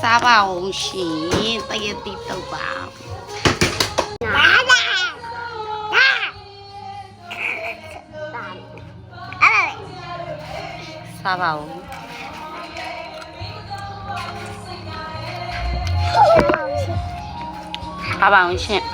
စားပါအောင်ရှင်တရက်တိတုတ်ပါစားပါအောင်စားပါအောင်ရှင်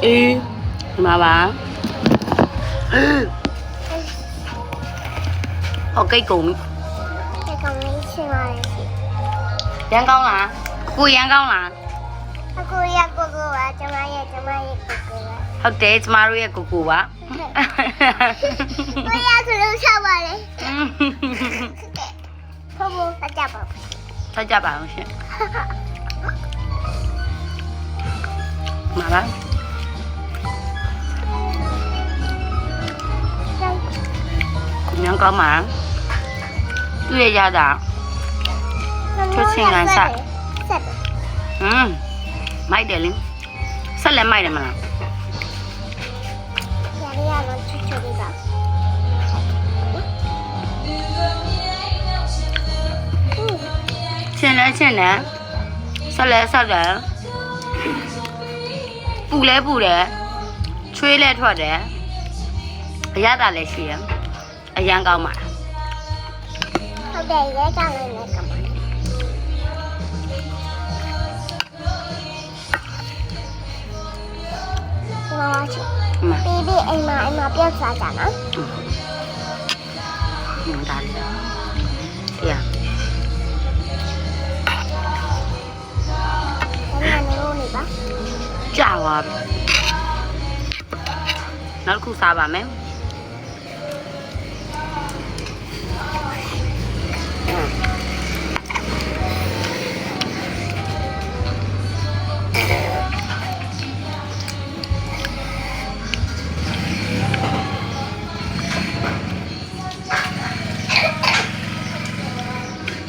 အေးဒီမှာပါဟုတ်ကဲ့ကုန်ပြီရန်ကောင်းလားကိုရန်ကောင်းလားအခုရကိုကိုပါကျမရဲ့ကိုကိုပါဟုတ်တယ်ကျမတို့ရဲ့ကိုကိုပါကိုရကလေးဆက်ပါလေဖို့ဖို့ဆက်ကြပါဆက်ကြပါအောင်ရှင်မှာပါညံကောင်းမှာတွေ့ရတာချွတ်ချင်းကန်ဆက်မိုက်တယ်လေဆက်လည်းမိုက်တယ်မလားရရတော့ချွတ်ချွတ်လေးပါချင်းလည်းချင်းလည်းဆက်လည်းဆက်တယ်ပူလည်းပူတယ်ချွေးလည်းထွက်တယ်အရသာလည်းရှိရအရန်ကောင်းပါဟုတ်တယ်ရဲကောင်းလည်းကောင်းပါမချဘေဘီအိမ်မှာပြတ်စားကြနော်ဒါလေးရကြာပါပြီနောက်တစ်ခုစားပါမယ်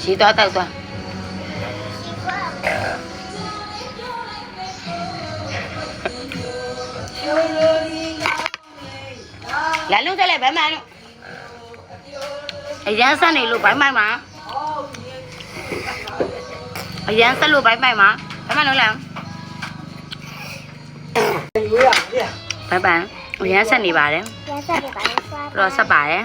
ရှိတော့တောက်သွားလာလုံးတက်လိုက်ဗမ်းမလို့အရန်ဆက်နေလို့ဗမ်းမိုက်မှာအရန်ဆက်လို့ဗမ်းမိုက်မှာဗမ်းမလို့လားဗမ်းအရန်ဆက်နေပါတယ်ရဆက်နေပါလေတော့ဆက်ပါတယ်